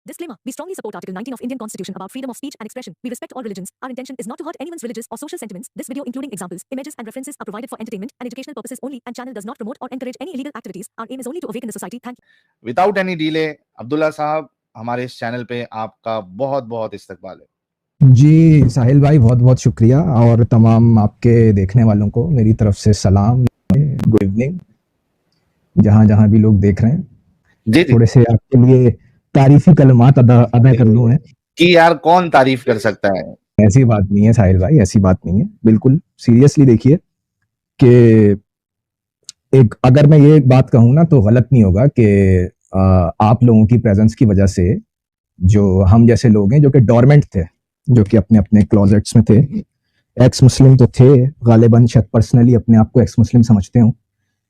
Disclaimer. We strongly support Article 19 of Indian Constitution about freedom of speech and expression. We respect all religions. Our intention is not to hurt anyone's religious or social sentiments. This video, including examples, images and references, are provided for entertainment and educational purposes only and channel does not promote or encourage any illegal activities. Our aim is only to awaken the society. Thank you. Without any delay, Abdullah साहब हमारे इस channel पे आपका बहुत बहुत इस्तकबाल है। जी साहिल भाई बहुत बहुत शुक्रिया और तमाम आपके देखने वालों को मेरी तरफ से सलाम, गुड इवनिंग जहां जहां भी लोग देख रहे हैं। जी थोड़े से आपके लिए तारीफी कलमात अदा कर लूं है कि यार कौन तारीफ कर सकता है। ऐसी बात नहीं है साहिल भाई, ऐसी बात नहीं है, बिल्कुल सीरियसली देखिए कि एक अगर मैं ये बात कहूँ ना तो गलत नहीं होगा कि आप लोगों की प्रेजेंस की वजह से जो हम जैसे लोग हैं जो कि डोरमेंट थे, जो कि अपने अपने क्लोजेट्स में थे, एक्स मुस्लिम तो थे गालिबन, शायद पर्सनली अपने आप को एक्स मुस्लिम समझते हूँ,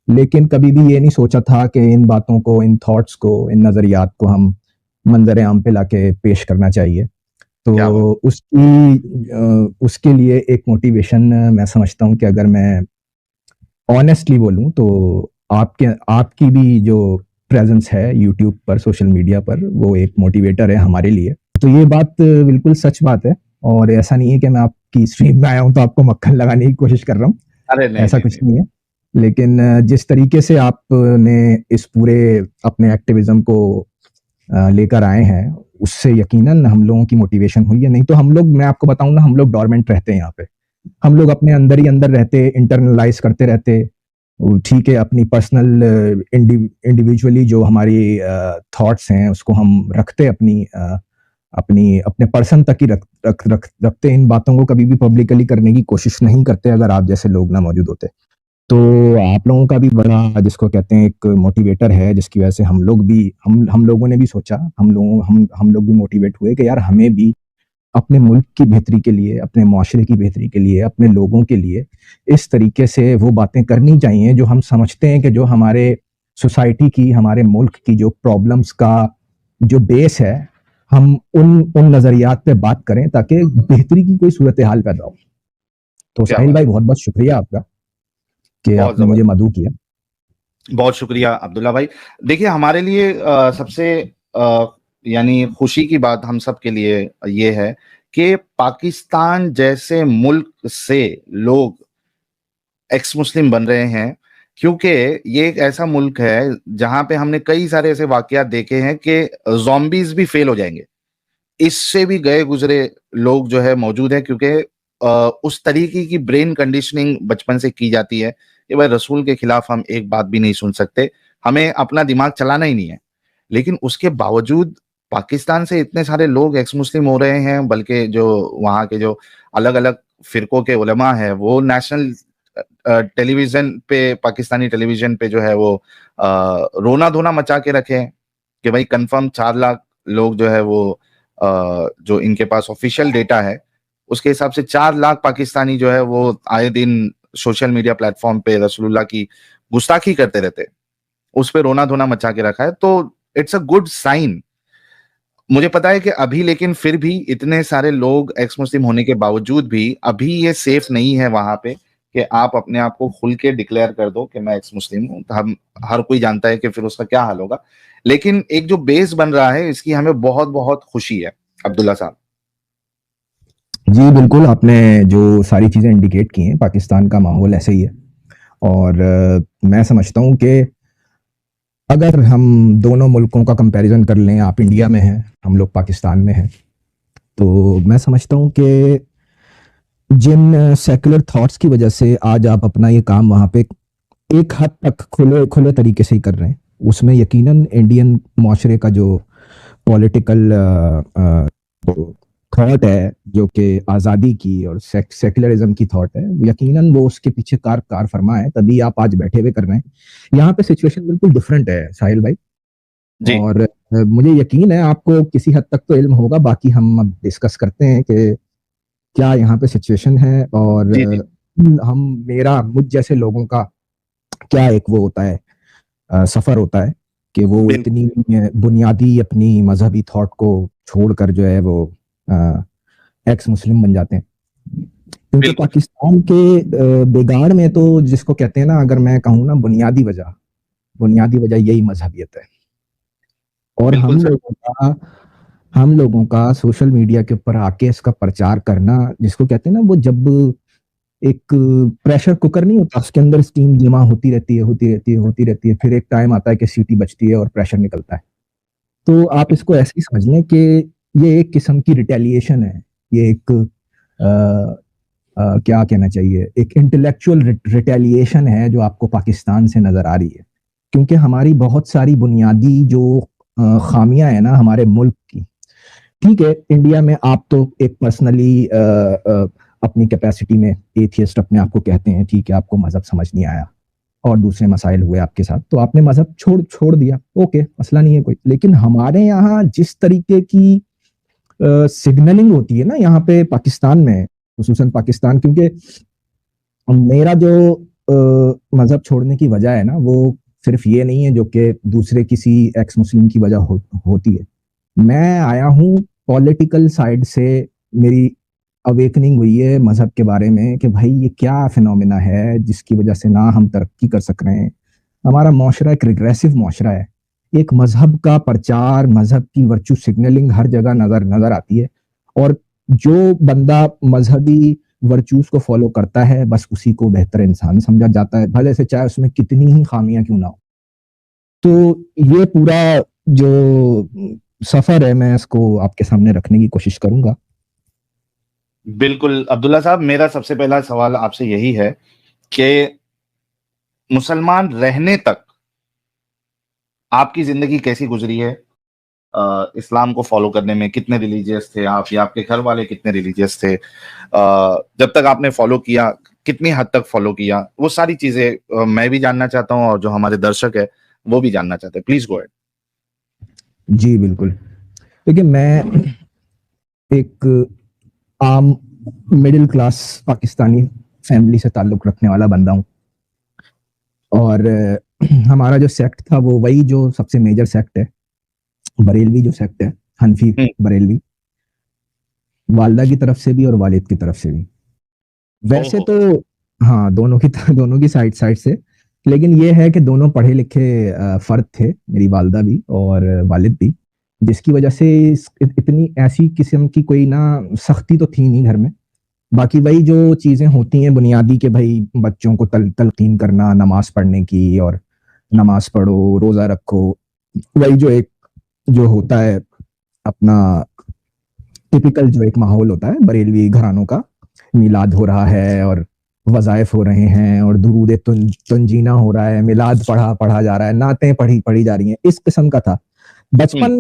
लेकिन कभी भी ये नहीं सोचा था कि इन बातों को, इन थॉट्स को, इन नज़रियात को हम मंजर आम पे लाके पेश करना चाहिए। तो उसके लिए एक मोटिवेशन मैं समझता हूँ कि अगर मैं ऑनेस्टली बोलूँ तो आपकी भी जो प्रेजेंस है यूट्यूब पर, सोशल मीडिया पर, वो एक मोटिवेटर है हमारे लिए। तो ये बात बिल्कुल सच बात है और ऐसा नहीं है कि मैं आपकी स्ट्रीम में आया हूँ तो आपको मक्खन लगाने की कोशिश कर रहा हूँ, ऐसा कुछ नहीं है। लेकिन जिस तरीके से आपने इस पूरे अपने एक्टिविज्म को लेकर आए हैं उससे यकीनन हम लोगों की मोटिवेशन हुई है। नहीं तो हम लोग, मैं आपको बताऊं ना, हम लोग डोरमेंट रहते हैं यहाँ पे, हम लोग अपने अंदर ही अंदर रहते, इंटरनलाइज करते रहते, ठीक है, अपनी पर्सनल इंडिविजुअली जो हमारी थॉट्स हैं उसको हम रखते, अपने पर्सन तक ही रखते, इन बातों को कभी भी पब्लिकली करने की कोशिश नहीं करते अगर आप जैसे लोग ना मौजूद होते। तो आप लोगों का भी बड़ा, जिसको कहते हैं, एक मोटिवेटर है, जिसकी वजह से हम लोगों ने भी सोचा, हम लोग भी मोटिवेट हुए कि यार हमें भी अपने मुल्क की बेहतरी के लिए, अपने माशरे की बेहतरी के लिए, अपने लोगों के लिए इस तरीके से वो बातें करनी चाहिए जो हम समझते हैं कि जो हमारे सोसाइटी की, हमारे मुल्क की जो प्रॉब्लम्स का जो बेस है, हम उन नजरियात पे बात करें ताकि बेहतरी की कोई सूरत हाल पैदा हो। तो साहिल भाई बहुत बहुत शुक्रिया आपका कि आपने मुझे मदऊ किया। बहुत शुक्रिया अब्दुल्ला भाई। देखिए हमारे लिए सबसे यानी खुशी की बात हम सब के लिए ये है कि पाकिस्तान जैसे मुल्क से लोग एक्स मुस्लिम बन रहे हैं, क्योंकि ये एक ऐसा मुल्क है जहां पे हमने कई सारे ऐसे वाकयात देखे हैं कि ज़ॉम्बीज भी फेल हो जाएंगे, इससे भी गए गुजरे लोग जो है मौजूद है, क्योंकि उस तरीके की ब्रेन कंडीशनिंग बचपन से की जाती है कि भाई रसूल के खिलाफ हम एक बात भी नहीं सुन सकते, हमें अपना दिमाग चलाना ही नहीं है। लेकिन उसके बावजूद पाकिस्तान से इतने सारे लोग एक्स मुस्लिम हो रहे हैं, बल्कि जो वहाँ के जो अलग अलग फिरकों के उलमा है वो नेशनल टेलीविजन पे, पाकिस्तानी टेलीविजन पे जो है वो रोना धोना मचा के रखे हैं कि भाई कंफर्म 4 लाख लोग जो है वो जो इनके पास ऑफिशियल डेटा है उसके हिसाब से 4 लाख पाकिस्तानी जो है वो आए दिन सोशल मीडिया प्लेटफॉर्म पे रसूलुल्लाह की गुस्ताखी करते रहते, उस पे रोना धोना मचा के रखा है। तो इट्स अ गुड साइन। मुझे पता है कि अभी, लेकिन फिर भी इतने सारे लोग एक्स मुस्लिम होने के बावजूद भी अभी ये सेफ नहीं है वहां पे कि आप अपने आप को खुल के डिक्लेयर कर दो कि मैं एक्स मुस्लिम हूं। हम हर कोई जानता है कि फिर उसका क्या हाल होगा, लेकिन एक जो बेस बन रहा है इसकी हमें बहुत बहुत खुशी है। अब्दुल्ला साहब जी बिल्कुल, आपने जो सारी चीज़ें इंडिकेट की हैं, पाकिस्तान का माहौल ऐसे ही है और मैं समझता हूँ कि अगर हम दोनों मुल्कों का कंपैरिजन कर लें, आप इंडिया में हैं, हम लोग पाकिस्तान में हैं, तो मैं समझता हूँ कि जिन सेकुलर थॉट्स की वजह से आज आप अपना ये काम वहाँ पे एक हद तक खुले तरीके से ही कर रहे हैं, उसमें यकीनन इंडियन माशरे का जो पॉलिटिकल थॉट है, जो कि आज़ादी की और सेकुलरिज्म की थॉट है, यकीनन वो उसके पीछे कार फरमा है, तभी आप आज बैठे हुए कर रहे हैं। यहाँ पे सिचुएशन बिल्कुल डिफरेंट है साहिल भाई जी। और मुझे यकीन है आपको किसी हद तक तो इल्म होगा, बाकी हम अब डिस्कस करते हैं कि क्या यहाँ पे सिचुएशन है और मुझ जैसे लोगों का क्या एक वो होता है, सफर होता है कि वो इतनी बुनियादी अपनी मजहबी थॉट को छोड़कर जो है वो एक्स मुस्लिम बन जाते हैं। क्योंकि पाकिस्तान के बिगाड़ में तो जिसको कहते हैं ना, अगर मैं कहूँ ना, बुनियादी वजह यही मजहबियत है। और हम लोगों का हम लोगों का सोशल मीडिया के ऊपर आके इसका प्रचार करना, जिसको कहते हैं ना, वो जब एक प्रेशर कुकर नहीं होता, उसके अंदर स्टीम जमा होती रहती है, होती रहती है, होती रहती है, फिर एक टाइम आता है कि सीटी बजती है और प्रेशर निकलता है। तो आप इसको ऐसे ही समझ लें कि ये एक किस्म की रिटेलिएशन है। ये एक क्या कहना चाहिए, एक इंटेलेक्चुअल रिटेलिएशन है जो आपको पाकिस्तान से नजर आ रही है, क्योंकि हमारी बहुत सारी बुनियादी जो खामियां है ना हमारे मुल्क की। ठीक है, इंडिया में आप तो एक पर्सनली अपनी कैपेसिटी में एथियस्ट अपने आप को कहते हैं, ठीक है, आपको मजहब समझ नहीं आया और दूसरे मसाइल हुए आपके साथ, तो आपने मजहब छोड़ दिया, ओके, मसला नहीं है कोई। लेकिन हमारे यहाँ जिस तरीके की सिग्नलिंग होती है ना यहाँ पे पाकिस्तान में, खुसूसन पाकिस्तान, क्योंकि मेरा जो मजहब छोड़ने की वजह है ना, वो सिर्फ ये नहीं है जो कि दूसरे किसी एक्स मुस्लिम की वजह होती है। मैं आया हूँ पॉलिटिकल साइड से, मेरी अवेकनिंग हुई है मजहब के बारे में कि भाई ये क्या फिनोमिना है जिसकी वजह से ना हम तरक्की कर सक रहे हैं। हमारा माशरा एक रिग्रेसिव माशरा है, एक मजहब का प्रचार, मजहब की वर्चू सिग्नलिंग हर जगह नजर आती है, और जो बंदा मजहबी वर्चूज को फॉलो करता है बस उसी को बेहतर इंसान समझा जाता है, भले से चाहे उसमें कितनी ही खामियां क्यों ना हो। तो ये पूरा जो सफर है मैं इसको आपके सामने रखने की कोशिश करूंगा। बिल्कुल अब्दुल्ला साहब, मेरा सबसे पहला सवाल आपसे यही है कि मुसलमान रहने तक आपकी जिंदगी कैसी गुजरी है? इस्लाम को फॉलो करने में कितने रिलीजियस थे आप, या आपके घर वाले कितने रिलीजियस थे? जब तक आपने फॉलो किया, कितनी हद तक फॉलो किया, वो सारी चीजें मैं भी जानना चाहता हूं और जो हमारे दर्शक है वो भी जानना चाहते हैं। Please go ahead. जी बिल्कुल, देखिए मैं एक आम मिडिल क्लास पाकिस्तानी फैमिली से ताल्लुक रखने वाला बंदा हूँ, और हमारा जो सेक्ट था वो वही जो सबसे मेजर सेक्ट है, बरेलवी जो सेक्ट है, हनफी बरेलवी, वालदा की तरफ से भी और वालिद की तरफ से भी। वैसे तो हाँ, दोनों की साइड से, लेकिन ये है कि दोनों पढ़े लिखे फर्द थे, मेरी वालदा भी और वालिद भी, जिसकी वजह से इतनी ऐसी किस्म की कोई ना सख्ती तो थी नहीं घर में। बाकी वही जो चीजें होती हैं बुनियादी के भाई बच्चों को तलकीन करना नमाज पढ़ने की, और नमाज पढ़ो, रोजा रखो, वही जो एक जो होता है अपना टिपिकल जो एक माहौल होता है बरेलवी घरानों का, मिलाद हो रहा है और वज़ाइफ हो रहे हैं और दुरूद तंजीना हो रहा है, मिलाद पढ़ा जा रहा है, नातें पढ़ी जा रही हैं, इस किस्म का था। बचपन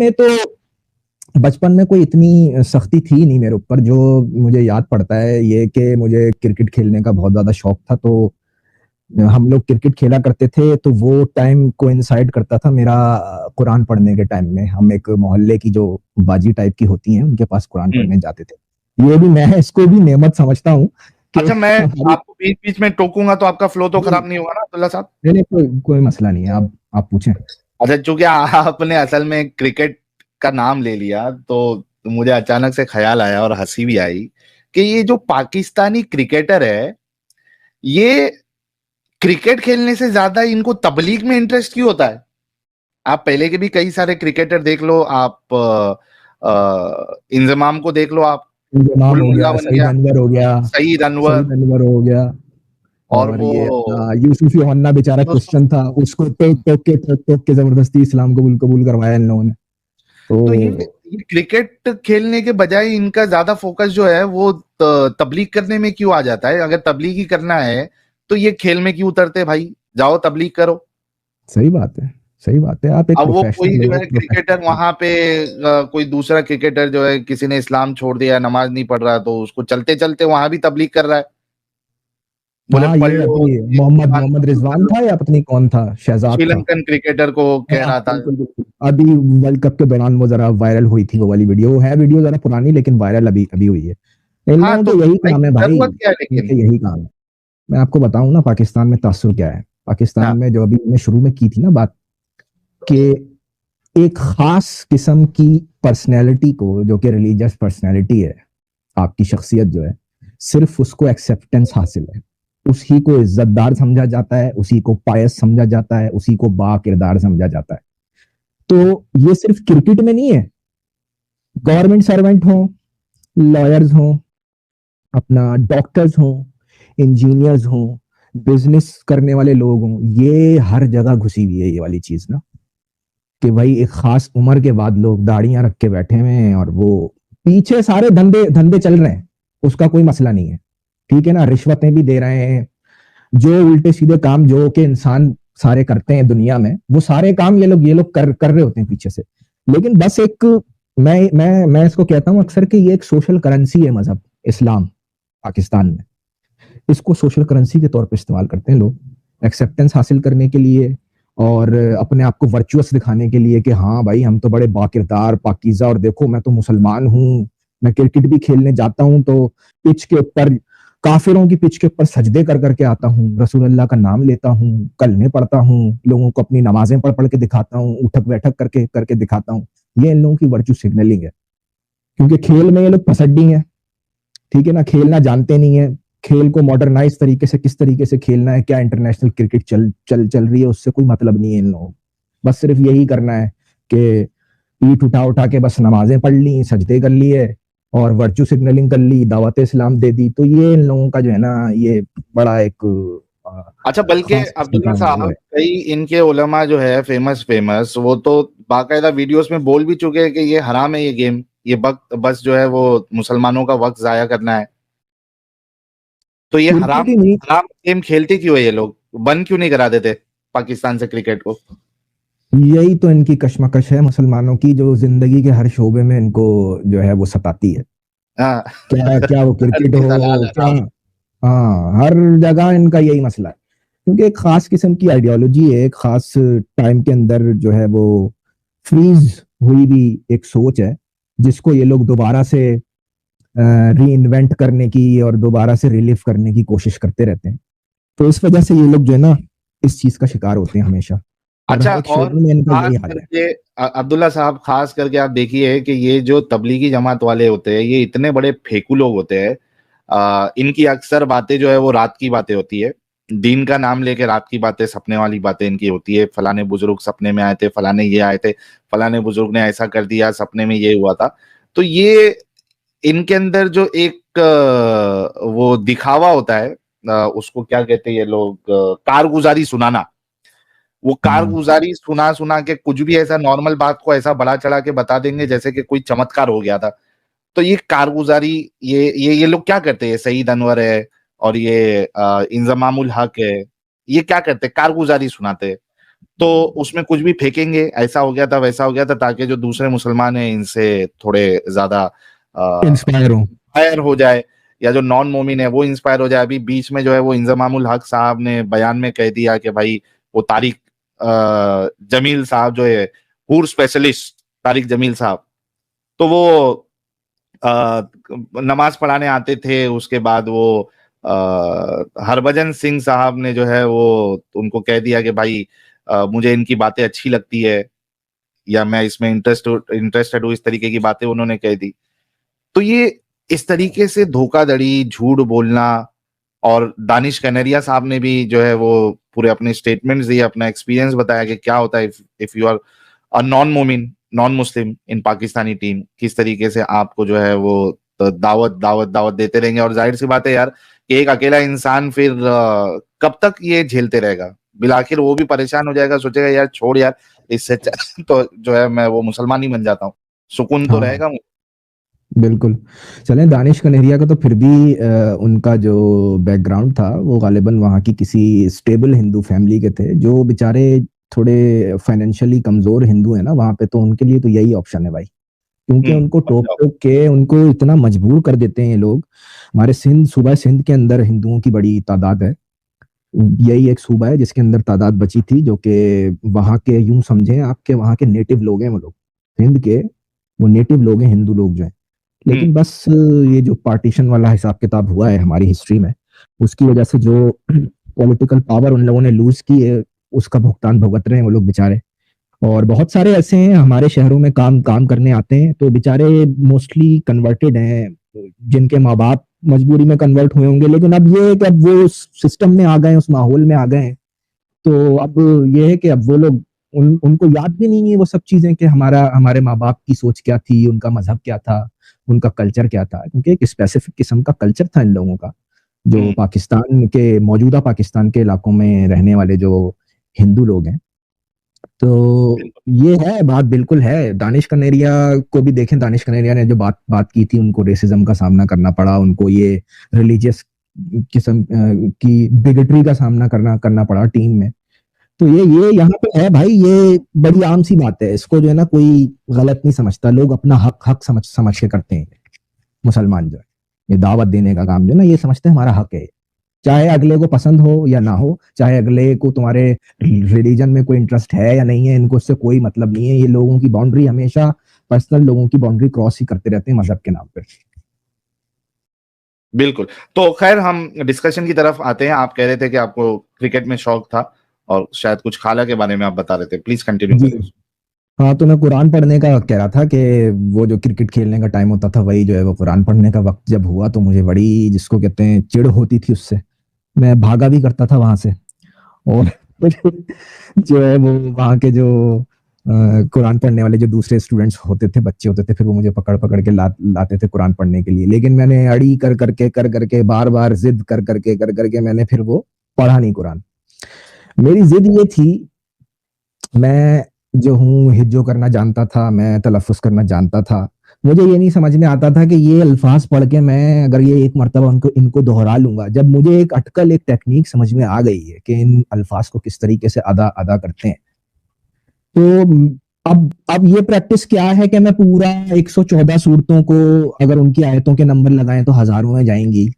में कोई इतनी सख्ती थी नहीं मेरे ऊपर। जो मुझे याद पड़ता है ये कि मुझे क्रिकेट खेलने का बहुत ज्यादा शौक था, तो हम लोग क्रिकेट खेला करते थे, तो वो टाइम कोइंसाइड करता था मेरा कुरान पढ़ने के टाइम में। हम एक मोहल्ले की जो बाजी टाइप की होती हैं उनके पास कुरान पढ़ने जाते थे। ये भी मैं इसको भी नेमत समझता हूँ। अच्छा, मैं आपको बीच बीच में टोकूंगा तो आपका फ्लो तो खराब नहीं होगा ना अब्दुल्ला साहब? नहीं, कोई मसला नहीं है, आप पूछें। अच्छा, चूंकि आपने असल में क्रिकेट का नाम ले लिया तो मुझे अचानक से ख्याल आया और हंसी भी आई कि ये जो पाकिस्तानी क्रिकेटर है, ये क्रिकेट खेलने से ज्यादा इनको तबलीग में इंटरेस्ट क्यों होता है? आप पहले के भी कई सारे क्रिकेटर देख लो, आप इंजमाम को देख लो, आप इंजमाम हो गया, सईद अनवर हो गया, सईद अनवर हो गया, और वो ये यूसुफ योहन्ना बेचारा क्रिश्चियन था, उसको टोक के जबरदस्ती इस्लाम कबूल करवाया इन लोगों ने। तो ये क्रिकेट खेलने के बजाय इनका ज्यादा फोकस जो है वो तबलीग करने में क्यों आ जाता है? अगर तबलीग ही करना है तो ये खेल में क्यों उतरते भाई? जाओ तबलीग करो। सही बात है। आप एक अब वो कोई जो है क्रिकेटर वहां पे कोई दूसरा क्रिकेटर जो है, किसी ने इस्लाम छोड़ दिया, नमाज नहीं पढ़ रहा, तो उसको चलते चलते वहां भी तबलीग कर रहा है। बोले मोहम्मद रिजवान था या पत्नी कौन था, शहजाद था, श्रीलंकन क्रिकेटर को कह रहा था। बिल्कुल। अभी वर्ल्ड कप के दौरान वो जरा वायरल हुई थी, वो वाली वीडियो है, वीडियो जरा पुरानी लेकिन वायरल अभी हुई है। हाँ, तो यही काम है भाई, क्या है लेकिन यही काम है। मैं आपको बताऊं ना पाकिस्तान में तासुर क्या है। पाकिस्तान में जो अभी मैंने शुरू में की थी ना बात, कि एक खास किस्म की पर्सनैलिटी को, जो कि रिलीजियस पर्सनैलिटी है, आपकी शख्सियत जो है, सिर्फ उसको एक्सेप्टेंस हासिल है, उसी को इज्जतदार समझा जाता है, उसी को पायस समझा जाता है, उसी को बा किरदार समझा जाता है। तो ये सिर्फ क्रिकेट में नहीं है, गवर्नमेंट सर्वेंट हों, लॉयर्स हों, अपना डॉक्टर्स हों, इंजीनियर्स हों, बिजनेस करने वाले लोग हों, ये हर जगह घुसी हुई है ये वाली चीज ना, कि भाई एक खास उम्र के बाद लोग दाढ़ियां रख के बैठे हुए हैं और वो पीछे सारे धंधे धंधे चल रहे हैं, उसका कोई मसला नहीं है, ठीक है ना, रिश्वतें भी दे रहे हैं, जो उल्टे सीधे काम जो कि इंसान सारे करते हैं दुनिया में, वो सारे काम ये लोग कर रहे होते हैं पीछे से। लेकिन बस एक मैं इसको कहता हूं अक्सर कि ये एक सोशल करेंसी है मजहब इस्लाम पाकिस्तान में, इसको सोशल करेंसी के तौर पे इस्तेमाल करते हैं लोग एक्सेप्टेंस हासिल करने के लिए और अपने आप को वर्चुअस दिखाने के लिए कि हाँ भाई हम तो बड़े बाकिरदार पाकीज़ा और देखो मैं तो मुसलमान हूँ, मैं क्रिकेट भी खेलने जाता हूँ तो पिच के ऊपर काफिरों की पिच के ऊपर सजदे कर करके आता हूँ, रसूल अल्लाह का नाम लेता हूँ, कलमे पढ़ता हूँ, लोगों को अपनी नमाजें पढ़ के दिखाता हूँ, उठक बैठक करके करके दिखाता हूँ। ये इन लोगों की वर्चू सिग्नलिंग है, क्योंकि खेल में ये लोग फसड्डी हैं, ठीक है ना, खेलना जानते नहीं है, खेल को मॉडर्नाइज तरीके से किस तरीके से खेलना है, क्या इंटरनेशनल क्रिकेट चल रही है, उससे कोई मतलब नहीं है इन लोगों को, बस सिर्फ यही करना है कि पीठ उठा उठा के बस नमाजें पढ़ ली, सजदे कर लिए और वर्चू सिग्नलिंग कर ली, दावत इस्लाम दे दी, तो ये इन लोगों का जो है ना ये बड़ा एक अच्छा, बल्कि अब्दुल्ला साहब कई इनके उलमा जो है फेमस वो तो बाकायदा वीडियोस में बोल भी चुके हैं कि ये हराम है, ये गेम, ये वक्त बस जो है वो मुसलमानों का वक्त जाया करना है। तो ये हराम गेम खेलते क्यों है ये लोग, बंद क्यों नहीं करा देते पाकिस्तान से क्रिकेट को? यही तो इनकी कश्मकश है मुसलमानों की, जो जिंदगी के हर शोबे में इनको जो है वो सताती है। क्या वो क्रिकेट हो क्या, हाँ हर जगह इनका यही मसला है, क्योंकि एक खास किस्म की आइडियोलॉजी है, एक खास टाइम के अंदर जो है वो फ्रीज हुई भी एक सोच है, जिसको ये लोग दोबारा से री इन्वेंट करने की और दोबारा से रिलीव करने की कोशिश करते रहते हैं। तो इस वजह से ये लोग जो है ना इस चीज का शिकार होते हैं हमेशा। अच्छा, और खास करके अब्दुल्ला साहब, खास करके आप देखिए कि ये जो तबलीगी जमात वाले होते हैं, ये इतने बड़े फेकू लोग होते हैं, इनकी अक्सर बातें जो है वो रात की बातें होती है, दीन का नाम लेके रात की बातें, सपने वाली बातें इनकी होती है, फलाने बुजुर्ग सपने में आए थे, फलाने ये आए थे, फलाने बुजुर्ग ने ऐसा कर दिया, सपने में ये हुआ था। तो ये इनके अंदर जो एक वो दिखावा होता है, उसको क्या कहते हैं ये लोग, कारगुजारी सुनाना, वो कारगुजारी सुना सुना के कुछ भी ऐसा नॉर्मल बात को ऐसा बड़ा चढ़ा के बता देंगे जैसे कि कोई चमत्कार हो गया था। तो ये कारगुजारी, ये लोग क्या करते हैं, सईद अनवर है और ये इंजमामुल हक है, ये क्या करते हैं, कारगुजारी सुनाते हैं। तो उसमें कुछ भी फेंकेंगे, ऐसा हो गया था वैसा हो गया था, ताकि जो दूसरे मुसलमान हैं इनसे थोड़े ज्यादा इंस्पायर हो जाए, या जो नॉन मोमिन है वो इंस्पायर हो जाए। अभी बीच में जो है वो इंजमामुल हक साहब ने बयान में कह दिया कि भाई वो तारिक जमील साहब जो है हूर स्पेशलिस्ट तारिक जमील साहब, तो वो नमाज पढ़ाने आते थे, उसके बाद वो हरभजन सिंह साहब ने जो है वो उनको कह दिया कि भाई मुझे इनकी बातें अच्छी लगती है, या मैं इसमें इंटरेस्टेड हूँ, इस तरीके की बातें उन्होंने कह दी। तो ये इस तरीके से धोखाधड़ी, झूठ बोलना, और दानिश कनेरिया साहब ने भी जो है वो पूरे अपने स्टेटमेंट्स दिए, अपना एक्सपीरियंस बताया कि क्या होता है if you are a non मोमिन, non Muslim in Pakistani team, किस तरीके से आपको जो है वो दावत देते रहेंगे। और जाहिर सी बात है यार कि एक अकेला इंसान फिर कब तक ये झेलते रहेगा, बिलाखिर वो भी परेशान हो जाएगा, सोचेगा यार छोड़ यार, इससे तो जो है मैं वो मुसलमान ही बन जाता हूँ, सुकून तो रहेगा मुझे। बिल्कुल। चले, दानिश कनेरिया का तो फिर भी उनका जो बैकग्राउंड था वो गालिबन वहाँ की किसी स्टेबल हिंदू फैमिली के थे, जो बेचारे थोड़े फाइनेंशियली कमजोर हिंदू है ना वहाँ पे, तो उनके लिए तो यही ऑप्शन है भाई, क्योंकि उनको टोक के उनको इतना मजबूर कर देते हैं ये लोग। हमारे सूबा सिंध के अंदर हिंदुओं की बड़ी तादाद है, यही एक सूबा है जिसके अंदर तादाद बची थी, जो कि वहाँ के यूं समझें आपके वहाँ के नेटिव लोग हैं, वो लोग हिंद के वो नेटिव लोग हैं, हिंदू लोग जो हैं। लेकिन बस ये जो पार्टीशन वाला हिसाब किताब हुआ है हमारी हिस्ट्री में, उसकी वजह से जो पॉलिटिकल पावर उन लोगों ने लूज की है, उसका भुगतान भुगत रहे हैं वो लोग बेचारे। और बहुत सारे ऐसे हैं हमारे शहरों में काम करने आते हैं, तो बेचारे मोस्टली कन्वर्टेड हैं, जिनके माँ बाप मजबूरी में कन्वर्ट हुए होंगे, लेकिन अब ये है कि अब वो उस सिस्टम में आ गए, उस माहौल में आ गए हैं, तो अब ये है कि अब वो लोग उनको याद भी नहीं है वो सब चीजें कि हमारे माँ बाप की सोच क्या थी, उनका मजहब क्या था, उनका कल्चर क्या था, क्योंकि एक स्पेसिफिक किस्म का कल्चर था इन लोगों का, जो पाकिस्तान के मौजूदा पाकिस्तान के इलाकों में रहने वाले जो हिंदू लोग हैं। तो ये है बात, बिल्कुल है। दानिश कनेरिया को भी देखें, दानिश कनेरिया ने जो बात की थी, उनको रेसिज्म का सामना करना पड़ा, उनको ये रिलीजियस किस्म की बिगेटरी का सामना करना पड़ा टीम में। तो ये यहाँ पे है भाई, ये बड़ी आम सी बात है, इसको जो है ना कोई गलत नहीं समझता, लोग अपना हक समझ के करते हैं। मुसलमान जो है ये दावत देने का काम जो है ना, ये समझते हैं हमारा हक है, चाहे अगले को पसंद हो या ना हो, चाहे अगले को तुम्हारे रिलीजन में कोई इंटरेस्ट है या नहीं है, इनको उससे कोई मतलब नहीं है। ये लोगों की बाउंड्री हमेशा, पर्सनल लोगों की बाउंड्री क्रॉस ही करते रहते हैं मजहब के नाम पे। बिल्कुल। तो खैर हम डिस्कशन की तरफ आते हैं। आप कह रहे थे कि आपको क्रिकेट में शौक था और शायद कुछ खाला के बारे में आप बता रहे थे, प्लीज कंटिन्यू करिए। हाँ, तो मैं कुरान पढ़ने का कह रहा था कि वो जो क्रिकेट खेलने का टाइम होता था, वही जो है वो कुरान पढ़ने का वक्त जब हुआ तो मुझे बड़ी, जिसको कहते हैं, चिढ़ होती थी उससे। मैं भागा भी करता था वहां से, और जो है वो वहां के जो कुरान पढ़ने वाले जो दूसरे स्टूडेंट्स होते थे, बच्चे होते थे, फिर वो मुझे पकड़ पकड़ के लाते थे कुरान पढ़ने के लिए। लेकिन मैंने अड़ी कर करके बार बार जिद कर करके मैंने फिर वो पढ़ा नहीं कुरान। मेरी जिद ये थी, मैं जो हूँ हिज्जो करना जानता था, मैं तलफ़्फ़ुज़ करना जानता था, मुझे ये नहीं समझ में आता था कि ये अल्फाज पढ़ के मैं अगर ये एक मर्तबा इनको दोहरा लूंगा, जब मुझे एक अटकल, एक टेक्निक समझ में आ गई है कि इन अल्फाज को किस तरीके से अदा करते हैं, तो अब ये प्रैक्टिस क्या है कि मैं पूरा 114 सूरतों को, अगर उनकी आयतों के नंबर लगाएं तो हजारों में जाएंगी,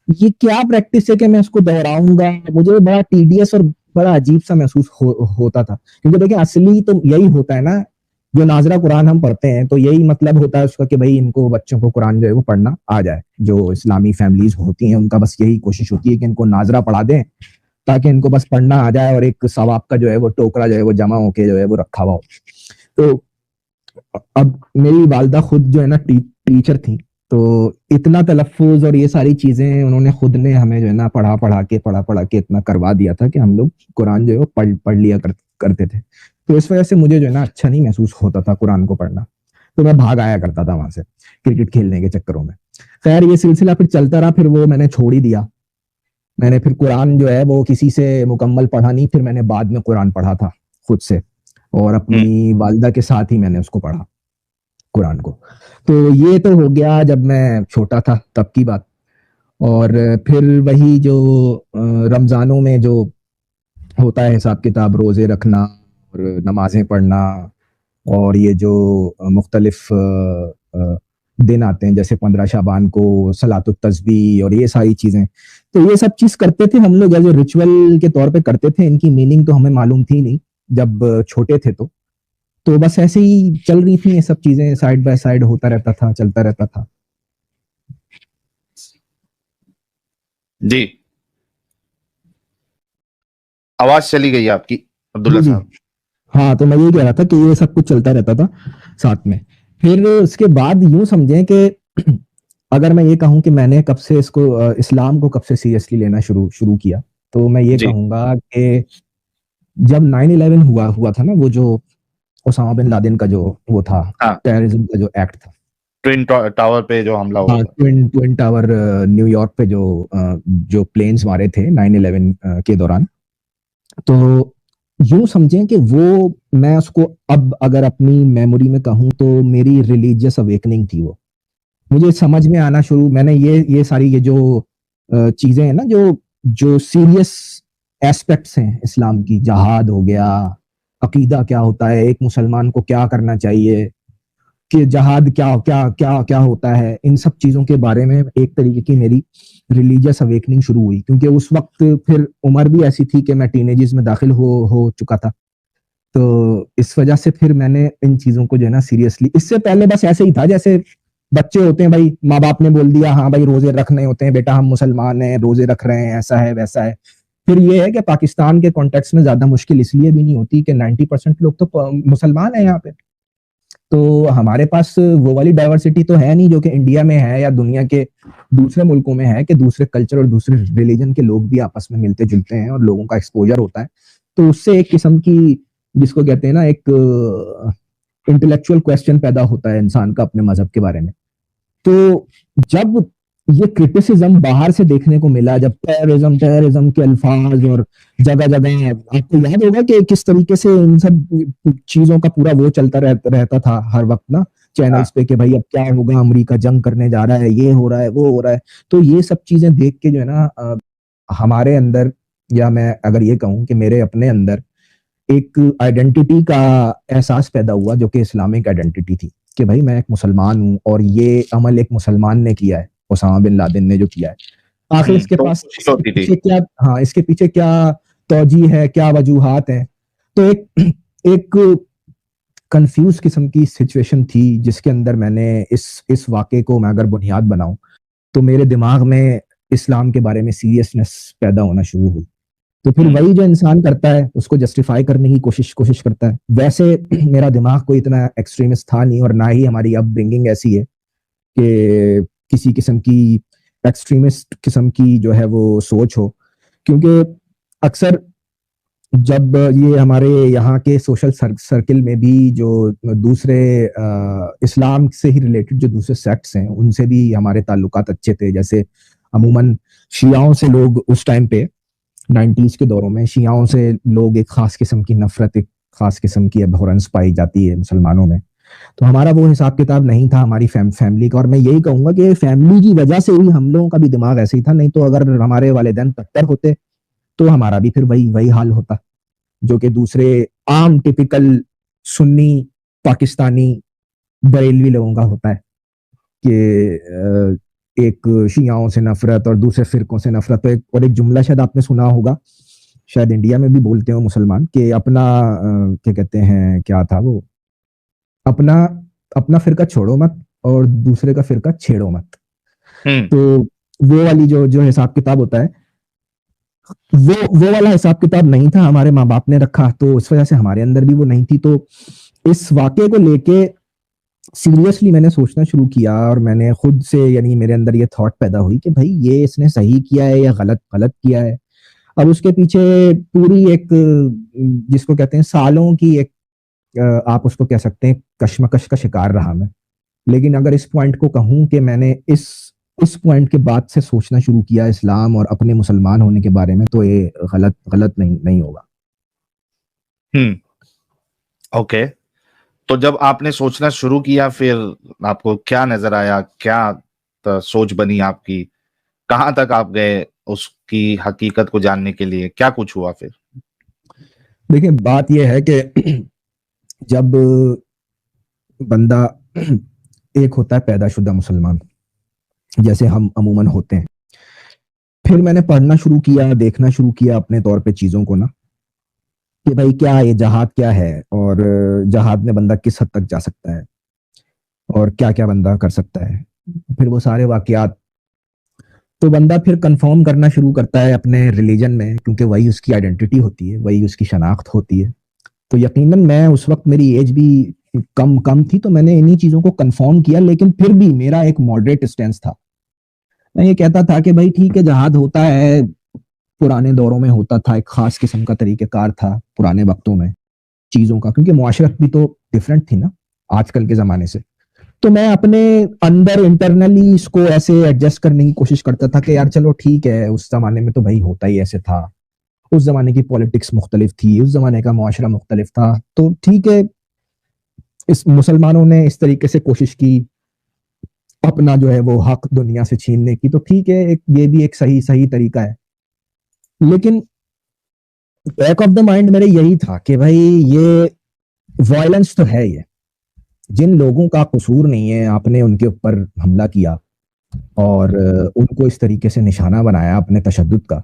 ये क्या प्रैक्टिस है कि मैं उसको दोहराऊंगा। मुझे बड़ा टीडियस और बड़ा अजीब सा महसूस होता था, क्योंकि देखिए असली तो यही होता है ना, जो नाजरा कुरान हम पढ़ते हैं तो यही मतलब होता है उसका कि भाई इनको बच्चों को कुरान जो है वो पढ़ना आ जाए। जो इस्लामी फैमिलीज होती हैं उनका बस यही कोशिश होती है कि इनको नाजरा पढ़ा दें ताकि इनको बस पढ़ना आ जाए और एक सवाब का जो है वो टोकरा जो है वो जमा होके जो है वो रखा हुआ हो। तो अब मेरी वालदा खुद जो है ना टीचर थी, तो इतना तलफ़्फ़ुज़ और ये सारी चीजें उन्होंने खुद ने हमें जो है ना पढ़ा पढ़ा के इतना करवा दिया था कि हम लोग कुरान जो है वो पढ़ लिया करते थे। तो इस वजह से मुझे जो है ना अच्छा नहीं महसूस होता था कुरान को पढ़ना, तो मैं भाग आया करता था वहां से क्रिकेट खेलने के चक्करों में। खैर ये सिलसिला फिर चलता रहा, फिर वो मैंने छोड़ ही दिया। मैंने फिर कुरान जो है वो किसी से मुकम्मल पढ़ा नहीं, फिर मैंने बाद में कुरान पढ़ा था खुद से, और अपनी वालिदा के साथ ही मैंने उसको पढ़ा कुरान को। तो ये तो हो गया जब मैं छोटा था तब की बात। और फिर वही जो रमजानों में जो होता है हिसाब किताब, रोजे रखना और नमाजें पढ़ना, और ये जो मुख्तलिफ दिन आते हैं जैसे 15 शाबान को सलातुत तस्बीह और ये सारी चीजें, तो ये सब चीज करते थे हम लोग एज ए रिचुअल के तौर पे करते थे। इनकी मीनिंग तो हमें मालूम थी नहीं जब छोटे थे, तो बस ऐसे ही चल रही थी ये सब चीजें, साइड बाय साइड होता रहता था, चलता रहता था। जी, आवाज चली गई आपकी अब्दुल्ला साहब। हाँ, तो मैं ये कह रहा था कि ये सब कुछ चलता रहता था साथ में। फिर उसके बाद यूं समझें कि अगर मैं ये कहूं कि मैंने कब से इसको इस्लाम को कब से सीरियसली लेना शुरू किया, तो मैं ये कहूंगा कि जब 9/11 हुआ था ना, वो जो ओसामा बिन लादेन का जो वो था, टेररिज्म का जो एक्ट था, ट्विन टावर पे जो हमला हुआ था, ट्विन टावर न्यूयॉर्क पे जो प्लेन्स मारे थे 9/11 के दौरान, तो यूं समझें कि वो, मैं उसको अब अगर अपनी मेमोरी में कहूं तो मेरी रिलीजियस अवेकनिंग थी। वो मुझे समझ में आना शुरू, मैंने ये सारी ये जो चीजें हैं ना, जो सीरियस एस्पेक्ट्स हैं इस्लाम की, जहाद हो गया, अकीदा क्या होता है, एक मुसलमान को क्या करना चाहिए, कि जहाद क्या क्या क्या क्या होता है, इन सब चीजों के बारे में एक तरीके की मेरी रिलीजियस अवेकनिंग शुरू हुई। क्योंकि उस वक्त फिर उम्र भी ऐसी थी कि मैं टीनेजेस में दाखिल हो चुका था, तो इस वजह से फिर मैंने इन चीजों को जो है ना सीरियसली, इससे पहले बस ऐसे ही था जैसे बच्चे होते हैं, भाई माँ बाप ने बोल दिया हाँ भाई रोजे रखने होते हैं बेटा, हम मुसलमान हैं, रोजे रख रहे हैं, ऐसा है वैसा है। फिर ये है कि पाकिस्तान के कॉन्टेक्स्ट में ज्यादा मुश्किल इसलिए भी नहीं होती कि 90% लोग तो मुसलमान हैं यहाँ पे, तो हमारे पास वो वाली डाइवर्सिटी तो है नहीं जो कि इंडिया में है या दुनिया के दूसरे मुल्कों में है, कि दूसरे कल्चर और दूसरे रिलीजन के लोग भी आपस में मिलते जुलते हैं और लोगों का एक्सपोजर होता है। तो उससे एक किस्म की जिसको कहते हैं ना, एक इंटेलेक्चुअल क्वेश्चन पैदा होता है इंसान का अपने मजहब के बारे में। तो जब ये क्रिटिसिज्म बाहर से देखने को मिला, जब टेररिज्म के अल्फाज और जगह जगह, आपको याद होगा कि किस तरीके से इन सब चीजों का पूरा वो चलता रहता था हर वक्त ना चैनल्स पे, कि भाई अब क्या होगा, अमेरिका जंग करने जा रहा है, ये हो रहा है, वो हो रहा है। तो ये सब चीजें देख के जो है ना, हमारे अंदर, या मैं अगर ये कहूँ कि मेरे अपने अंदर एक आइडेंटिटी का एहसास पैदा हुआ, जो कि इस्लामिक आइडेंटिटी थी, कि भाई मैं एक मुसलमान हूँ और ये अमल एक मुसलमान ने किया है, ओसामा बिन लादेन ने जो किया है, आखिर इसके तो पास खुशी होती थी। पीछे क्या, हाँ, इसके पीछे क्या तौजी है, क्या वजूहात है। तो एक कंफ्यूज किस्म की सिचुएशन थी, जिसके अंदर मैंने इस वाक़े को मैं अगर बुनियाद बनाऊं, तो मेरे दिमाग में इस्लाम के बारे में सीरियसनेस पैदा होना शुरू हुई। तो फिर वही जो इंसान करता है, उसको जस्टिफाई करने की कोशिश करता है। वैसे मेरा दिमाग कोई इतना एक्सट्रीमिस्ट था नहीं, और ना ही हमारी अपब्रिंगिंग ऐसी है कि किसी किस्म की एक्सट्रीमिस्ट किस्म की जो है वो सोच हो। क्योंकि अक्सर जब ये हमारे यहाँ के सोशल सर्किल में भी जो दूसरे इस्लाम से ही रिलेटेड जो दूसरे सेक्ट्स हैं, उनसे भी हमारे ताल्लुकात अच्छे थे। जैसे अमूमन शियाओं से लोग उस टाइम पे 90s के दौरों में शियाओं से लोग एक खास किस्म की नफरत, एक खास किस्म की अबहरेंस पाई जाती है मुसलमानों में। तो हमारा वो हिसाब किताब नहीं था हमारी फैमिली का, और मैं यही कहूंगा कि फैमिली की वजह से ही हम लोगों का भी दिमाग ऐसे ही था। नहीं तो अगर हमारे वालिदैन कट्टर होते तो हमारा भी फिर वही हाल होता, जो कि दूसरे आम टिपिकल सुन्नी पाकिस्तानी बरेलवी लोगों का होता है, कि एक शियाओं से नफरत और दूसरे फिरकों से नफरत। तो एक जुमला शायद आपने सुना होगा, शायद इंडिया में भी बोलते हो मुसलमान, कि अपना क्या कहते हैं, क्या था वो, अपना अपना फिरका छोड़ो मत और दूसरे का फिरका छेड़ो मत। तो वो वाली जो हिसाब किताब होता है, वो वाला हिसाब किताब नहीं था, हमारे माँ बाप ने रखा, तो इस वजह से हमारे अंदर भी वो नहीं थी। तो इस वाक़े को लेके सीरियसली मैंने सोचना शुरू किया, और मैंने खुद से, यानी मेरे अंदर ये थॉट पैदा हुई कि भाई ये इसने सही किया है या गलत किया है। अब उसके पीछे पूरी एक, जिसको कहते हैं सालों की एक, आप उसको कह सकते हैं कश्मकश का शिकार रहा मैं। लेकिन अगर इस पॉइंट को कहूं कि मैंने इस पॉइंट के बाद से सोचना शुरू किया इस्लाम और अपने मुसलमान होने के बारे में, तो ये गलत नहीं होगा। ओके। तो जब आपने सोचना शुरू किया, फिर आपको क्या नजर आया, क्या सोच बनी आपकी, कहां तक आप गए उसकी हकीकत को जानने के लिए, क्या कुछ हुआ फिर? देखिए, बात यह है कि जब बंदा एक होता है पैदाशुदा मुसलमान, जैसे हम अमूमन होते हैं, फिर मैंने पढ़ना शुरू किया, देखना शुरू किया अपने तौर पे चीजों को ना, कि भाई क्या ये जहाद क्या है, और जहाद में बंदा किस हद तक जा सकता है, और क्या क्या बंदा कर सकता है, फिर वो सारे वाकयात। तो बंदा फिर कंफर्म करना शुरू करता है अपने रिलीजन में, क्योंकि वही उसकी आइडेंटिटी होती है, वही उसकी शनाख्त होती है। तो यकीनन मैं उस वक्त, मेरी एज भी कम थी, तो मैंने इन्हीं चीजों को कंफर्म किया। लेकिन फिर भी मेरा एक मॉडरेट स्टैंस था। मैं ये कहता था कि भाई ठीक है, जहाद होता है, पुराने दौरों में होता था, एक खास किस्म का तरीकेकार था पुराने वक्तों में चीजों का, क्योंकि मुआशरत भी तो डिफरेंट थी ना आजकल के जमाने से। तो मैं अपने अंदर इंटरनली इसको ऐसे एडजस्ट करने की कोशिश करता था कि यार चलो ठीक है, उस जमाने में तो भाई होता ही ऐसे था, उस जमाने की पॉलिटिक्स मुख्तलिफ थी, उस जमाने का मुआशरा मुख्तलिफ था, तो ठीक है, इस मुसलमानों ने इस तरीके से कोशिश की अपना जो है वो हक दुनिया से छीनने की, तो ठीक है, ये भी एक सही तरीका है। लेकिन बैक ऑफ द माइंड मेरे यही था कि भाई ये वायलेंस तो है, ये जिन लोगों का कसूर नहीं है, आपने उनके ऊपर हमला किया और उनको इस तरीके से निशाना बनाया अपने तशद्दुद का,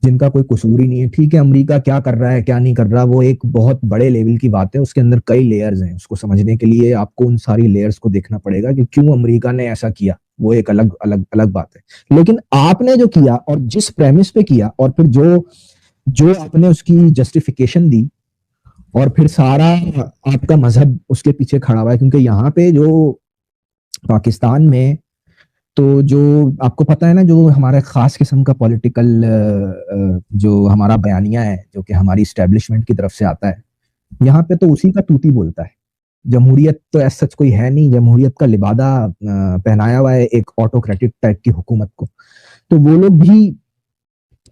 जिनका कोई कसूर ही नहीं है। ठीक है, अमेरिका क्या कर रहा है क्या नहीं कर रहा, वो एक बहुत बड़े लेवल की बात है, उसके अंदर कई लेयर्स हैं। उसको समझने के लिए आपको उन सारी लेयर्स को देखना पड़ेगा कि क्यों अमेरिका ने ऐसा किया, वो एक अलग बात है। लेकिन आपने जो किया और जिस प्रेमिस पे किया, और फिर जो आपने उसकी जस्टिफिकेशन दी, और फिर सारा आपका मजहब उसके पीछे खड़ा हुआ है। क्योंकि यहाँ पे जो पाकिस्तान में, तो जो आपको पता है ना, जो हमारा खास किस्म का पॉलिटिकल जो हमारा बयानिया है, जो कि हमारी इस्टेब्लिशमेंट की तरफ से आता है, यहाँ पे तो उसी का तूती बोलता है। जमहूरियत तो ऐसा सच कोई है नहीं, जमहूरियत का लिबादा पहनाया हुआ है एक ऑटोक्रेटिक टाइप की हुकूमत को। तो वो लोग भी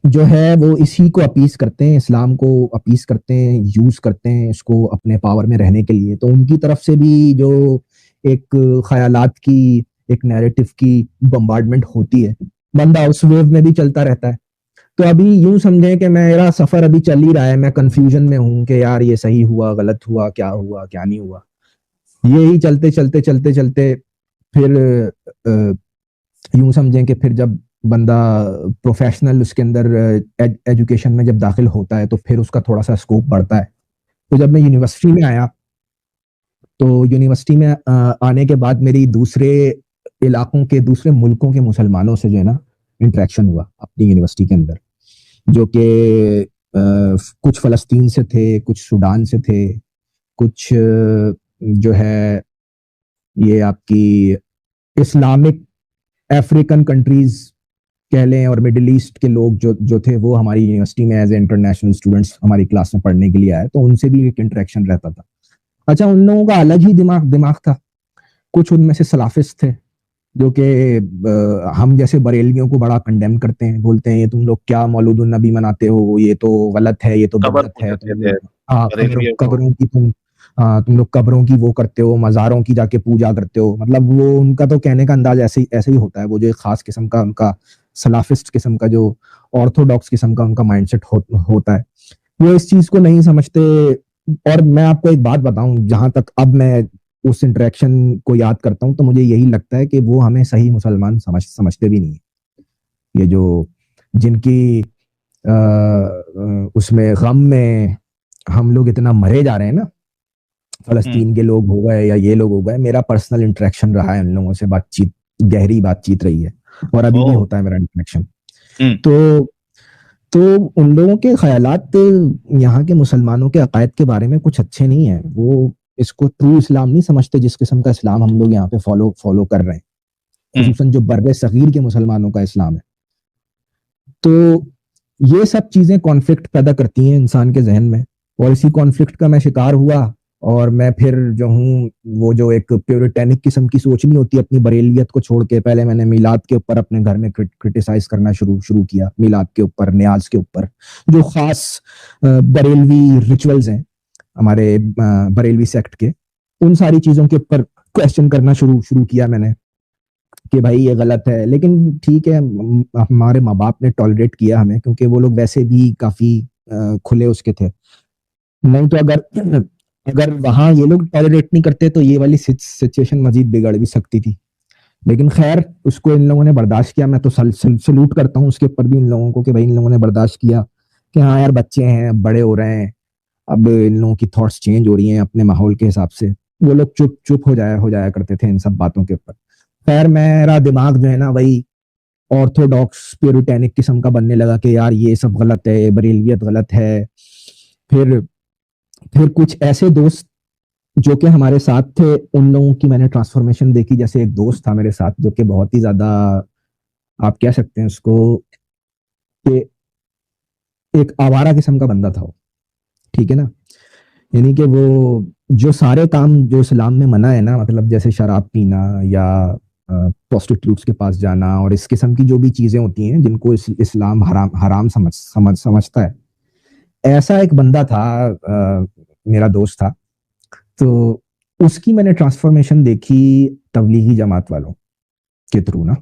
जो है वो इसी को अपीस करते हैं, इस्लाम को अपीस करते हैं, यूज करते हैं इसको अपने पावर में रहने के लिए। तो उनकी तरफ से भी जो एक ख्यालात की, एक नैरेटिव की बम्बार्डमेंट होती है, बंदा उस वेव में भी चलता रहता है। तो अभी यूं समझें कि मेरा सफर अभी चल ही रहा है, मैं कंफ्यूजन में हूं कि यार ये सही हुआ, गलत हुआ, क्या नहीं हुआ। ये ही चलते चलते चलते चलते फिर यूं समझें कि फिर जब बंदा प्रोफेशनल उसके अंदर एजुकेशन में जब दाखिल होता है तो फिर उसका थोड़ा सा स्कोप बढ़ता है। तो जब मैं यूनिवर्सिटी में आया तो यूनिवर्सिटी में आने के बाद मेरी दूसरे इलाकों के, दूसरे मुल्कों के मुसलमानों से जो है ना इंटरेक्शन हुआ अपनी यूनिवर्सिटी के अंदर, जो कि कुछ फलस्तीन से थे, कुछ सूडान से थे, कुछ जो है ये आपकी इस्लामिक अफ्रीकन कंट्रीज कह लें और मिडिल ईस्ट के लोग जो थे वो हमारी यूनिवर्सिटी में एज ए इंटरनेशनल स्टूडेंट्स हमारी क्लास में पढ़ने के लिए आए, तो उनसे भी एक इंटरेक्शन रहता था। अच्छा, उन लोगों का अलग ही दिमाग था। कुछ उनमें से सलाफिस्ट थे जो कि हम जैसे बरेलियों को बड़ा कंडेम करते हैं, बोलते हैं ये तुम लोग क्या मौलूदुन नबी मनाते हो, ये तो गलत है, ये तो कबर बिदअत है, पूजते थे कब्रों की तुम लोग कब्रों की वो करते हो, मज़ारों की जाके पूजा करते हो। मतलब वो उनका तो कहने का अंदाज ऐसे ही होता है। वो जो एक खास किस्म का उनका सलाफिस्ट किस्म का, जो ऑर्थोडॉक्स किस्म का उनका माइंडसेट होता है, वो इस चीज को नहीं समझते। और मैं आपको एक बात बताऊं, जहां तक अब मैं उस इंटरेक्शन को याद करता हूं तो मुझे यही लगता है कि वो हमें सही मुसलमान समझते भी नहीं है। ये जो जिनकी उसमें गम में हम लोग इतना मरे जा रहे हैं ना, फलस्तीन के लोग हो गए या ये लोग हो गए, मेरा पर्सनल इंटरेक्शन रहा है उन लोगों से, बातचीत, गहरी बातचीत रही है और अभी भी होता है मेरा इंटरेक्शन। तो उन लोगों के ख्यालात यहाँ के मुसलमानों के अकायद के बारे में कुछ अच्छे नहीं है। वो इसको ट्रू इस्लाम नहीं समझते जिस किस्म का इस्लाम हम लोग यहाँ पे फॉलो कर रहे हैं, खुसूसन जो बर्रे सगीर के मुसलमानों का इस्लाम है। तो ये सब चीजें कॉन्फ्लिक्ट पैदा करती हैं इंसान के जहन में, और इसी कॉन्फ्लिक्ट का मैं शिकार हुआ। और मैं फिर जो हूँ, वो जो एक प्योरिटेनिक किस्म की सोच नहीं होती, अपनी बरेलियत को छोड़ के पहले मैंने मिलाद के ऊपर अपने घर में क्रिटिसाइज करना शुरू किया, मिलाद के ऊपर, न्याज के ऊपर, जो खास बरेलवी रिचुअल्स हैं हमारे बरेलवी सेक्ट के, उन सारी चीजों के ऊपर क्वेश्चन करना शुरू किया मैंने कि भाई ये गलत है। लेकिन ठीक है, हमारे माँ बाप ने टॉलरेट किया हमें, क्योंकि वो लोग वैसे भी काफी खुले उसके थे। नहीं तो अगर वहां ये लोग टॉलरेट नहीं करते तो ये वाली सिचुएशन मजीद बिगड़ भी सकती थी। लेकिन खैर, उसको इन लोगों ने बर्दाश्त किया। मैं तो सल्यूट करता हूँ उसके ऊपर भी इन लोगों को कि भाई इन लोगों ने बर्दाश्त किया कि हाँ यार बच्चे हैं, बड़े हो रहे हैं, अब इन लोगों की थॉट्स चेंज हो रही हैं अपने माहौल के हिसाब से। वो लोग चुप हो जाया करते थे इन सब बातों के ऊपर। खैर, मेरा दिमाग जो है ना वही ऑर्थोडॉक्स प्योरिटेनिक किस्म का बनने लगा कि यार ये सब गलत है, बरेलवियत गलत है। फिर कुछ ऐसे दोस्त जो कि हमारे साथ थे, उन लोगों की मैंने ट्रांसफॉर्मेशन देखी। जैसे एक दोस्त था मेरे साथ जो कि बहुत ही ज्यादा, आप कह सकते हैं उसको कि एक आवारा किस्म का बंदा था वो, ठीक है ना। यानी कि वो जो सारे काम जो इस्लाम में मना है ना, मतलब जैसे शराब पीना या प्रोस्टिट्यूट्स के पास जाना और इस किस्म की जो भी चीजें होती हैं जिनको इस्लाम हराम समझता है, ऐसा एक बंदा था, मेरा दोस्त था। तो उसकी मैंने ट्रांसफॉर्मेशन देखी तबलीगी जमात वालों के थ्रू ना।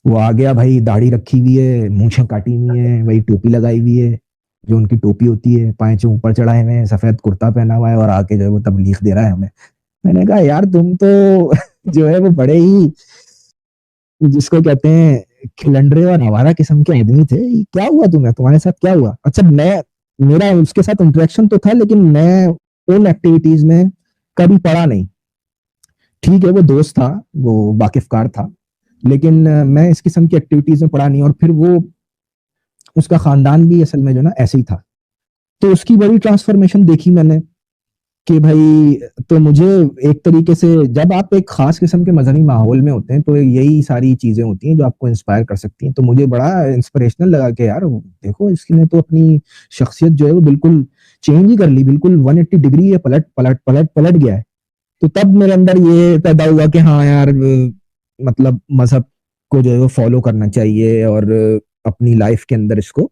वो आ गया भाई, दाढ़ी रखी हुई है, मूंछें काटी हुई है, वही टोपी लगाई हुई है जो उनकी टोपी होती है, पांचे ऊपर चढ़ाए हुए हैं, सफेद कुर्ता पहना हुआ है और आके जो है वो तबलीग दे रहा है हमें। मैंने कहा यार तुम तो जो है वो बड़े ही, जिसको कहते हैं, खिलंडरे और आवारा किस्म के आदमी थे। क्या हुआ तुम्हारे साथ क्या हुआ? अच्छा, मेरा उसके साथ इंटरेक्शन तो था, लेकिन मैं उन एक्टिविटीज में कभी पढ़ा नहीं। ठीक है, वो दोस्त था, वो वाकिफकार था, लेकिन मैं इस किस्म की एक्टिविटीज में पढ़ा नहीं। और फिर वो, उसका खानदान भी असल में जो ना ऐसे ही था। तो उसकी बड़ी ट्रांसफॉर्मेशन देखी मैंने कि भाई, तो मुझे एक तरीके से, जब आप एक खास किस्म के मजहबी माहौल में होते हैं तो यही सारी चीजें होती हैं जो आपको इंस्पायर कर सकती हैं। तो मुझे बड़ा इंस्पिरेशनल लगा कि यार देखो, इसने तो अपनी शख्सियत जो है वो बिल्कुल चेंज ही कर ली, बिल्कुल 180 डिग्री ये पलट गया है। तो तब मेरे अंदर ये पैदा हुआ कि हाँ यार, मतलब मजहब को जो है वो फॉलो करना चाहिए और अपनी लाइफ के अंदर इसको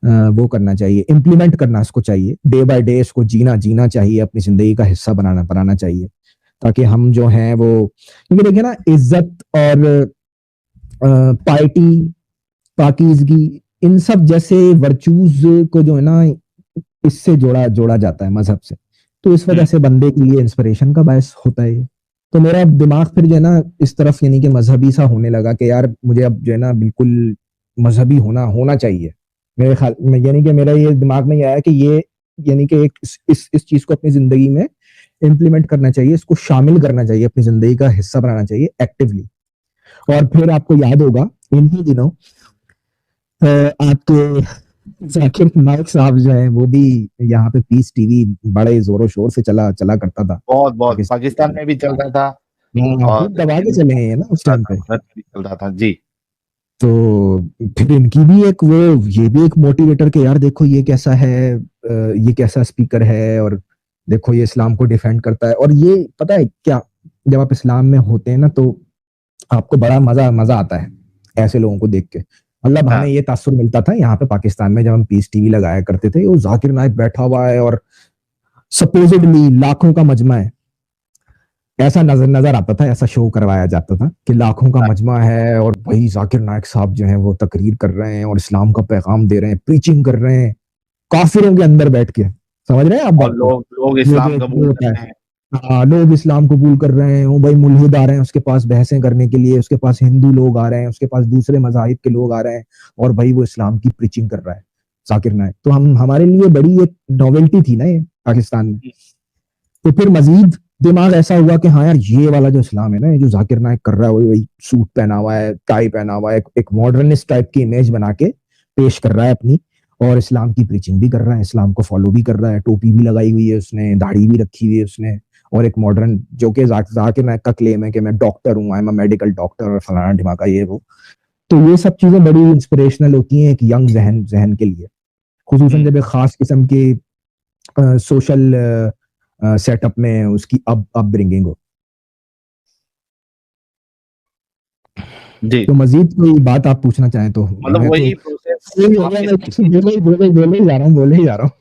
वो करना चाहिए, इम्प्लीमेंट करना इसको चाहिए, डे बाय डे इसको जीना चाहिए, अपनी जिंदगी का हिस्सा बनाना चाहिए, ताकि हम जो हैं वो, क्योंकि देखिए ना, इज्जत और पार्टी, पाकीज़गी, इन सब जैसे वर्चूज को जो है ना, इससे जोड़ा जाता है मजहब से। तो इस वजह से बंदे के लिए इंस्पिरेशन का बायस होता है। तो मेरा दिमाग फिर जो है ना इस तरफ, यानी कि मजहबी सा होने लगा कि यार मुझे अब जो है ना बिल्कुल मजहबी होना चाहिए। मेरे ख्याल में, यानी कि मेरा ये दिमाग में आया कि ये, यानी कि एक इस चीज को अपनी जिंदगी में इम्प्लीमेंट करना चाहिए, इसको शामिल करना चाहिए, अपनी जिंदगी का हिस्सा बनाना चाहिए एक्टिवली। और फिर आपको याद होगा इन्हीं दिनों आपके जाकिर नाइक साहब जो है वो भी यहाँ पे पीस टीवी बड़े जोरों शोर से चला करता था। बहुत बहुत पाकिस्तान में भी चल रहा था और खूब दबा के चले हैं ना उस टाइम पे। भी चल रहा था जी। तो फिर इनकी भी एक वो, ये भी एक मोटिवेटर के यार देखो ये कैसा है, ये कैसा स्पीकर है, और देखो ये इस्लाम को डिफेंड करता है। और ये पता है क्या, जब आप इस्लाम में होते हैं ना तो आपको बड़ा मजा आता है ऐसे लोगों को देख के। मतलब हमें ये तासुर मिलता था यहाँ पे पाकिस्तान में, जब हम पीस टीवी लगाया करते थे, वो जाकिर नाइक बैठा हुआ है और सपोजिडली लाखों का मजमा है, ऐसा नजर आता था, ऐसा शो करवाया जाता था कि लाखों का मजमा है और भाई जाकिर नाइक साहब जो हैं वो तकरीर कर रहे हैं और इस्लाम का पैगाम दे रहे हैं, प्रीचिंग कर रहे हैं काफिरों के अंदर बैठ के। समझ रहे हैं आप बात? लोग इस्लाम कबूल कर रहे हैं। हाँ, लोग इस्लाम कबूल कर रहे हैं, वो भाई मुल्हिद आ रहे हैं उसके पास बहसें करने के लिए, उसके पास हिंदू लोग आ रहे हैं, उसके पास दूसरे मजाहिब के लोग आ रहे हैं, और भाई वो इस्लाम की प्रीचिंग कर रहा है जाकिर नाइक। तो हमारे लिए बड़ी एक नॉवेल्टी थी ना ये पाकिस्तान में। तो फिर मजीद दिमाग ऐसा हुआ कि हाँ यार, ये वाला जो इस्लाम है ना, ये जो जाकिर नाइक कर रहा है, वही सूट पहना हुआ है, टाई पहना हुआ है, एक मॉडर्निस्ट टाइप की इमेज बना के पेश कर रहा है अपनी, और इस्लाम की प्रीचिंग भी कर रहा है, इस्लाम को फॉलो भी कर रहा है, टोपी भी लगाई हुई है उसने, दाढ़ी भी रखी हुई है उसने, और एक मॉडर्न, जो कि जाकिर नाइक का क्लेम है कि मैं डॉक्टर हूँ, I am a medical doctor, और फलाना ढिमाका ये वो। तो ये सब चीजें बड़ी इंस्पिरेशनल होती हैं एक यंग जहन के लिए, खुसूसन जब एक खास किस्म की सोशल सेटअप में उसकी अपब्रिंगिंग हो। जी। तो मजीद कोई बात आप पूछना चाहें तो? मतलब वही प्रोसेस बोले ही जा रहा हूँ।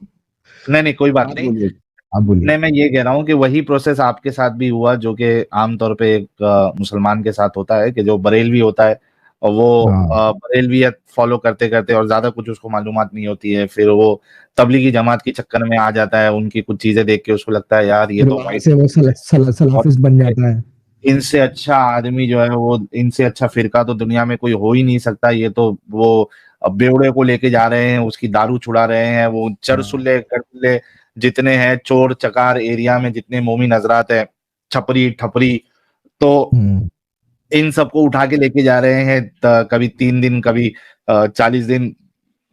नहीं कोई बात नहीं, आप बोलिए। नहीं मैं ये कह रहा हूँ कि वही प्रोसेस आपके साथ भी हुआ जो कि आमतौर पे एक मुसलमान के साथ होता है, कि जो बरेलवी होता है और वो बरेलवियत फॉलो करते करते, और ज्यादा कुछ उसको मालूमात नहीं होती है, फिर वो तबलीगी जमात के चक्कर में आ जाता है, उनकी कुछ चीजें देख के उसको लगता है यार ये तो से वो सलाफिस्ट बन जाता है। इनसे अच्छा आदमी जो है वो, इनसे अच्छा फिरका तो दुनिया में कोई हो ही नहीं सकता, ये तो वो बेवड़े को लेके जा रहे हैं, उसकी दारू छुड़ा रहे हैं, वो चरसुल्ले करसुल्ले जितने हैं, चोर चकार एरिया में जितने मोमिन हजरात है, छपरी ठपरी, तो इन सबको उठा के लेके जा रहे हैं, कभी 3 दिन, कभी 40 दिन,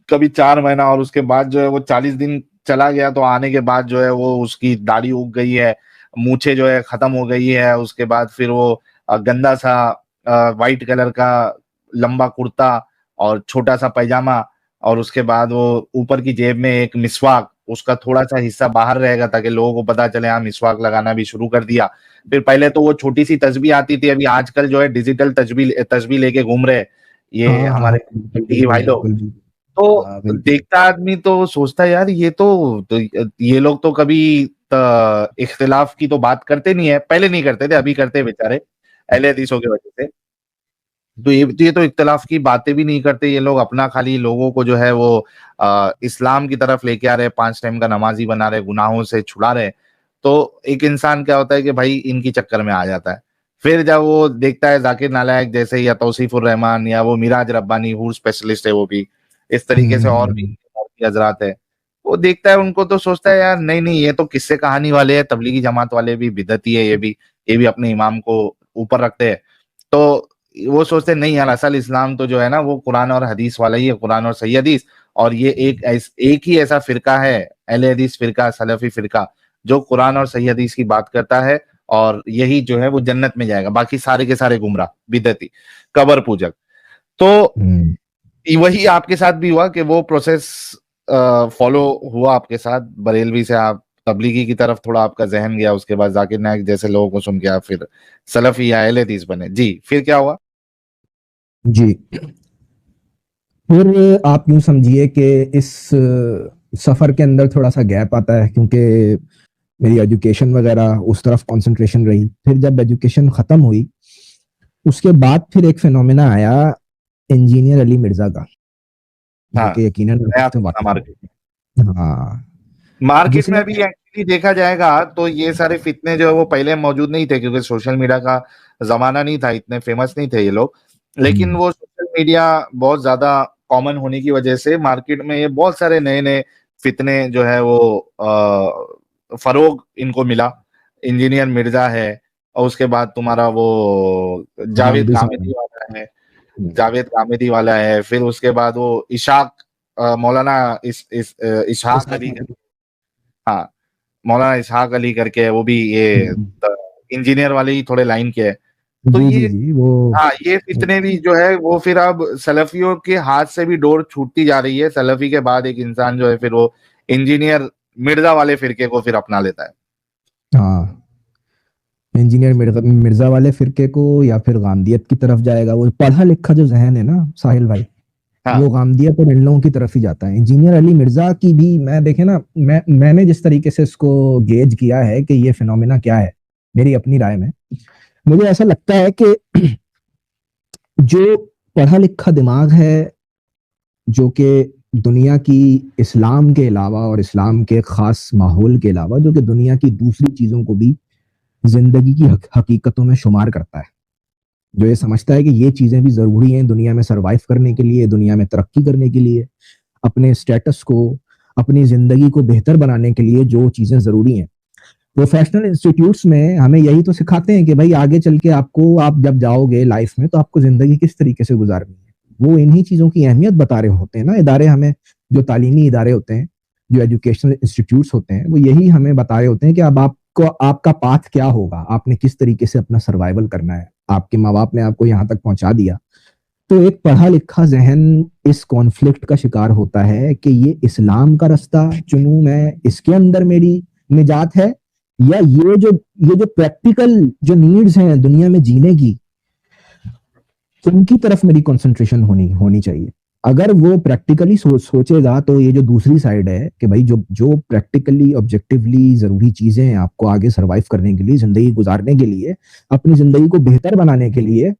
कभी 4 महीना, और उसके बाद जो है वो 40 दिन चला गया तो आने के बाद जो है वो उसकी दाढ़ी उग गई है, मूछे जो है खत्म हो गई है, उसके बाद फिर वो गंदा सा व्हाइट कलर का लंबा कुर्ता और छोटा सा पैजामा, और उसके बाद वो ऊपर की जेब में एक मिसवाक, उसका थोड़ा सा हिस्सा बाहर रहेगा ताकि लोगों को पता चले हाँ मिसवाक लगाना भी शुरू कर दिया। फिर पहले तो वो छोटी सी तस्बीह आती थी, अभी आजकल जो है डिजिटल तस्बीह लेके घूम रहे ये हमारे भाई लोग। तो देखता आदमी तो सोचता है यार ये तो ये लोग तो कभी इख्तिलाफ की तो बात करते नहीं है, पहले नहीं करते थे, अभी करते बेचारे अहले हदीसों की वजह से। तो ये तो इख्तिलाफ की बातें भी नहीं करते ये लोग, अपना खाली लोगों को जो है वो इस्लाम की तरफ लेके आ रहे, 5 टाइम का नमाजी बना रहे, गुनाहों से छुड़ा रहे। तो एक इंसान क्या होता है कि भाई इनकी चक्कर में आ जाता है। फिर जब वो देखता है जाकिर नालायक जैसे, या तौसीफुर रहमान, या वो मिराज रब्बानी हूर स्पेशलिस्ट है वो भी, इस तरीके से और भी हजरात है, वो देखता है उनको तो सोचता है यार नहीं ये तो किस्से कहानी वाले हैं, तबलीगी जमात वाले भी बिदअती है, ये भी अपने इमाम को ऊपर रखते हैं। तो वो सोचते नहीं यार असल इस्लाम तो जो है ना वो कुरान और हदीस वाला ही है, कुरान और सही हदीस, और ये एक ही ऐसा फिरका है, अहले हदीस फिरका, सलफी फिरका, जो कुरान और सही हदीस की बात करता है, और यही जो है वो जन्नत में जाएगा, बाकी सारे के सारे गुमराह, बिदअती, कबर पूजक। तो वही आपके साथ भी हुआ कि वो प्रोसेस फॉलो हुआ आपके साथ, बरेलवी से आप तबलीगी की तरफ थोड़ा आपका जहन गया, उसके बाद जाकिर नायक जैसे लोगों को सुन के आप फिर सलफी या अहले हदीस बने। जी, फिर क्या हुआ? जी, फिर आप यूं समझिए कि इस सफर के अंदर थोड़ा सा गैप आता है, क्योंकि मेरी एजुकेशन वगैरह उस तरफ कंसंट्रेशन रही। फिर जब एजुकेशन खत्म हुई, उसके बाद फिर एक फिनोमेना आया इंजीनियर अली मिर्जा का, जो हाँ, कि यकीनन आप नया उससे फितना वाकिफ मार्केट में। हैं। हाँ, मार्केट में जिसने अभी एक्चुअली देखा जाएगा तो ये सारे फितने जो है वो पहले मौजूद नहीं थे, क्योंकि सोशल मीडिया का जमाना नहीं था, इतने फेमस नहीं थे ये लोग। लेकिन वो सोशल मीडिया बहुत ज्यादा कॉमन होने की वजह से मार्केट में ये बहुत सारे नए नए फितने जो है वो फरोग इनको मिला। इंजीनियर मिर्जा है, और उसके बाद तुम्हारा वो जावेद गांधी गामिदी साहब। वाला है, जावेद गामिदी वाला है, फिर उसके बाद वो इशाक मौलाना इशहाक इसाक अली, मौलवी। हाँ, मौलाना इसहाक अली करके है, वो भी ये इंजीनियर वाले ही थोड़े लाइन के है। तो जी ये, जी जी, वो हाँ, ये फितने भी जो है वो फिर अब सलफियों के हाथ से भी डोर छूटती जा रही है। सलफी के बाद एक इंसान जो है फिर वो इंजीनियर मिर्जा वाले फिरके को फिर अपना लेता है। हाँ, इंजीनियर मिर्जा वाले फिरके को या फिर गांधीयत की तरफ जाएगा। वो पढ़ा लिखा जो जहन है ना साहिल भाई, हाँ, वो गांधीयत और इन लोगों की तरफ ही जाता है। इंजीनियर अली मिर्जा की भी मैं देखे ना, मैंने जिस तरीके से इसको गेज किया है कि ये फिनोमिना क्या है, मेरी अपनी राय में मुझे ऐसा लगता है कि जो पढ़ा लिखा दिमाग है, जो कि दुनिया की इस्लाम के अलावा और इस्लाम के खास माहौल के अलावा जो कि दुनिया की दूसरी चीजों को भी जिंदगी की हकीकतों में शुमार करता है, जो ये समझता है कि ये चीजें भी जरूरी हैं दुनिया में सरवाइव करने के लिए, दुनिया में तरक्की करने के लिए, अपने स्टेटस को, अपनी जिंदगी को बेहतर बनाने के लिए जो चीजें जरूरी हैं। प्रोफेशनल इंस्टीट्यूट्स में हमें यही तो सिखाते हैं कि भाई आगे चल के आपको, आप जब जाओगे लाइफ में, तो आपको जिंदगी किस तरीके से गुजारनी है। वो इन्हीं चीजों की अहमियत बता रहे होते हैं ना इदारे हमें, जो तालीमी इदारे होते हैं, जो एजुकेशनल इंस्टीट्यूट्स होते हैं, वो यही हमें बता रहे होते हैं कि अब आपको, आपका पाथ क्या होगा, आपने किस तरीके से अपना सर्वाइवल करना है। आपके माँ बाप ने आपको यहाँ तक पहुंचा दिया, तो एक पढ़ा लिखा जहन इस कॉन्फ्लिक्ट का शिकार होता है कि ये इस्लाम का रास्ता चुनूं मैं, इसके अंदर मेरी निजात है, या ये जो प्रैक्टिकल जो नीड्स हैं दुनिया में जीने की, उनकी तरफ मेरी कंसंट्रेशन होनी होनी चाहिए। अगर वो प्रैक्टिकली सोचेगा तो ये जो दूसरी साइड है कि भाई जो जो प्रैक्टिकली ऑब्जेक्टिवली जरूरी चीजें हैं आपको आगे सरवाइव करने के लिए, जिंदगी गुजारने के लिए, अपनी जिंदगी को बेहतर बनाने के लिए,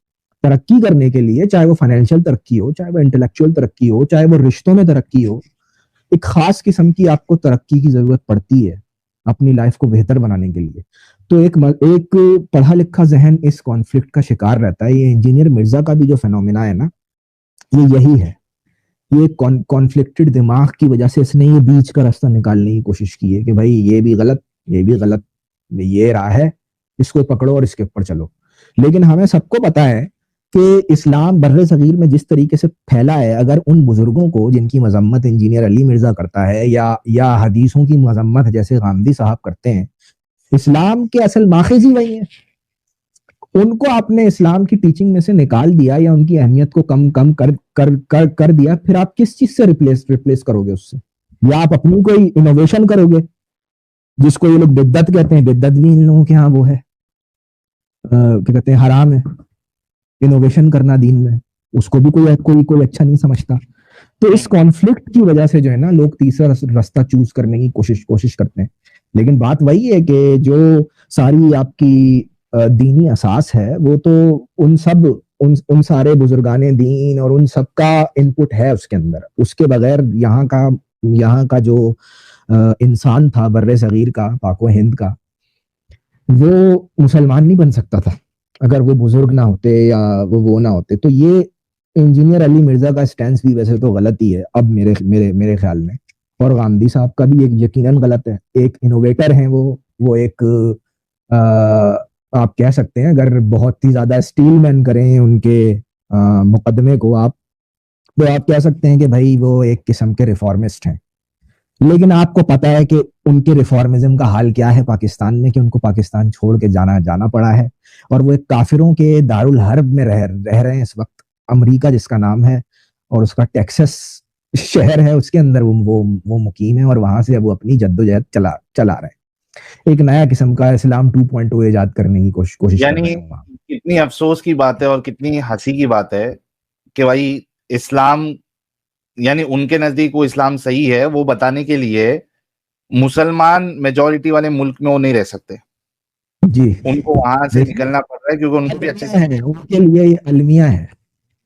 तरक्की करने के लिए, चाहे वो फाइनेंशियल तरक्की हो, चाहे वो इंटेलेक्चुअल तरक्की हो, चाहे वो रिश्तों में तरक्की हो, एक खास किस्म की आपको तरक्की की जरूरत पड़ती है अपनी लाइफ को बेहतर बनाने के लिए। तो एक पढ़ा लिखा जहन इस कॉन्फ्लिक्ट का शिकार रहता है। ये इंजीनियर मिर्जा का भी जो फिनोमिना है ना, ये यही है। ये कॉन्फ्लिक्टेड दिमाग की वजह से इसने ये बीच का रास्ता निकालने की कोशिश की है कि भाई ये भी गलत, ये भी गलत, ये राह है, इसको पकड़ो और इसके ऊपर चलो। लेकिन हमें सबको पता है कि इस्लाम बर्रे सगीर में जिस तरीके से फैला है, अगर उन बुजुर्गों को जिनकी मजम्मत इंजीनियर अली मिर्जा करता है, या हदीसों की मजम्मत जैसे गांधी साहब करते हैं, इस्लाम के असल माखिज ही वही है। उनको आपने इस्लाम की टीचिंग में से निकाल दिया या उनकी अहमियत को कम कम कर दिया, फिर आप किस चीज से रिप्लेस करोगे उससे? या आप अपनी कोई इनोवेशन करोगे, जिसको ये लोग बिद्दत कहते हैं। बिद्दत भी इन लोगों के यहाँ वो है, क्या कहते हैं, हराम है इनोवेशन करना दीन में। उसको भी कोई अच्छा नहीं समझता। तो इस कॉन्फ्लिक्ट की वजह से जो है ना, लोग तीसरा रास्ता चूज करने की कोशिश करते हैं। लेकिन बात वही है कि जो सारी आपकी दीनी असास है, वो तो उन सारे बुजुर्गाने दीन और उन सब का इनपुट है उसके अंदर। उसके बगैर यहाँ का जो इंसान था बर्रे सगीर का, पाको हिंद का, वो मुसलमान नहीं बन सकता था अगर वो बुजुर्ग ना होते या वो ना होते। तो ये इंजीनियर अली मिर्जा का स्टैंस भी वैसे तो गलत ही है अब मेरे मेरे मेरे ख्याल में, और गांधी साहब का भी एक यकीनन गलत है। एक इनोवेटर हैं वो एक आप कह सकते हैं, अगर बहुत ही ज्यादा स्टील मैन करें उनके मुकदमे को आप, तो आप कह सकते हैं कि भाई वो एक किस्म के रिफॉर्मिस्ट हैं। लेकिन आपको पता है कि उनके रिफॉर्मिज्म का हाल क्या है पाकिस्तान में, कि उनको पाकिस्तान छोड़ के जाना पड़ा है, और वो एक काफिरों के दारुल हर्ब में रह रहे हैं इस वक्त। अमेरिका जिसका नाम है, और उसका टेक्सास शहर है उसके अंदर वो मुकीम है और वहां से अब वो अपनी जद्दोजहद चला रहे हैं। एक नया किस्म का इस्लाम 2.0 इजाद करने की कोशिश कर रहे यानी हैं वहाँ। कितनी अफसोस की बात है और कितनी हंसी की बात है कि भाई इस्लाम, यानी उनके नजदीक वो इस्लाम सही है, वो बताने के लिए मुसलमान मेजॉरिटी वाले मुल्क में वो नहीं रह सकते, जी उनको वहां से देखिए, निकलना पड़ रहा है क्योंकि उनको भी अच्छे से, है उनके लिए ये अलमिया है।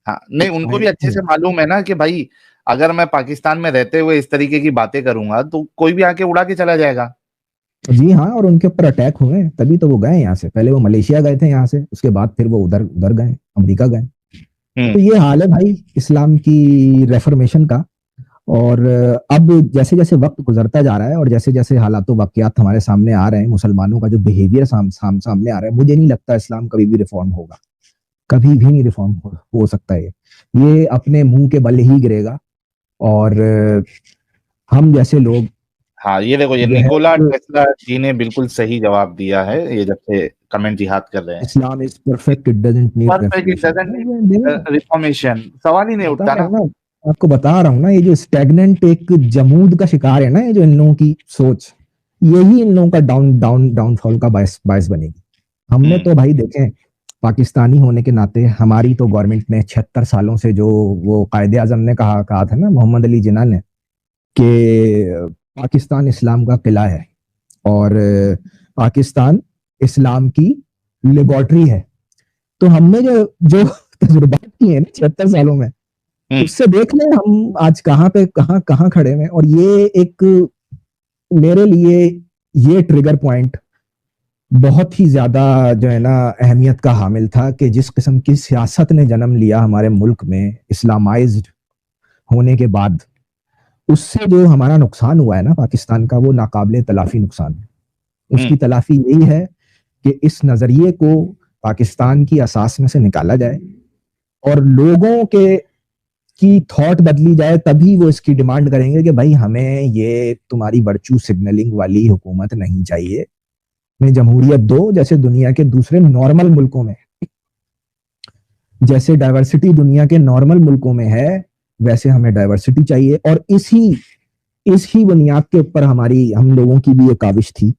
हाँ नहीं, उनको भी अच्छे से मालूम है ना कि भाई अगर मैं पाकिस्तान में रहते हुए इस तरीके की बातें करूंगा तो कोई भी आके उड़ा के चला जाएगा। जी हाँ, और उनके ऊपर अटैक हुए तभी तो वो गए यहाँ से। पहले वो मलेशिया गए थे यहाँ से, उसके बाद फिर वो उधर उधर गए, अमेरिका गए। तो ये हाल है भाई इस्लाम की रेफॉर्मेशन का। और अब जैसे जैसे वक्त गुजरता जा रहा है और जैसे जैसे हालात वाकयात हमारे सामने आ रहे हैं, मुसलमानों का जो बिहेवियर सामने आ रहा है, मुझे नहीं लगता इस्लाम कभी भी रिफॉर्म होगा, कभी भी नहीं रिफॉर्म हो सकता है। ये अपने मुंह के बल ही गिरेगा। और हम जैसे लोग, हाँ ये देखो, ये जो है निकोला टेस्ला जी ने बिल्कुल सही जवाब दिया है, ये जब से कमेंट जिहाद कर रहे हैं। Islam is perfect, it doesn't need perfect, it doesn't need reformation, सवाल ही नहीं बता उठता रहा ना। हूँ ना, आपको बता रहा हूँ ना, ये जो स्टैग्नेंट एक जमूद का शिकार है ना, ये जो इन लोगों की सोच, यही इन लोगों का डाउनफॉल का बायस बनेगी। हमने तो भाई देखें, पाकिस्तानी होने के नाते हमारी तो गवर्नमेंट ने 76 सालों से जो वो कायदे आजम ने कहा था ना, मोहम्मद अली जिन्ना ने, कि पाकिस्तान इस्लाम का किला है और पाकिस्तान इस्लाम की लेबोरेटरी है। तो हमने जो जो तजुर्बात किए हैं 76 सालों में, उससे देख लें हम आज कहाँ खड़े हैं। और ये एक मेरे लिए ये ट्रिगर पॉइंट बहुत ही ज्यादा जो है ना अहमियत का हामिल था कि जिस किस्म की सियासत ने जन्म लिया हमारे मुल्क में इस्लामाइज्ड होने के बाद, उससे जो हमारा नुकसान हुआ है ना पाकिस्तान का, वो नाकाबिले तलाफी नुकसान है। उसकी तलाफी यही है कि इस नजरिए को पाकिस्तान की असास में से निकाला जाए और लोगों के की थॉट बदली जाए, तभी वो इसकी डिमांड करेंगे कि भाई हमें ये तुम्हारी वर्चू सिग्नलिंग वाली हुकूमत नहीं चाहिए, में जमहूरियत दो। जैसे दुनिया के दूसरे नॉर्मल मुल्कों में, जैसे डाइवर्सिटी दुनिया के नॉर्मल मुल्कों में है, वैसे हमें डाइवर्सिटी चाहिए। और इसी बुनियाद के ऊपर हम लोगों की भी ये काविश थी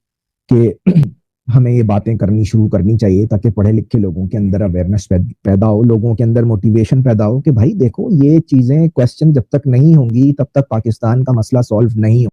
कि हमें ये बातें शुरू करनी चाहिए ताकि पढ़े लिखे लोगों के अंदर अवेयरनेस पैदा हो, लोगों के अंदर मोटिवेशन पैदा हो कि भाई देखो, ये चीजें क्वेश्चन जब तक नहीं होंगी तब तक पाकिस्तान का मसला सॉल्व नहीं हो।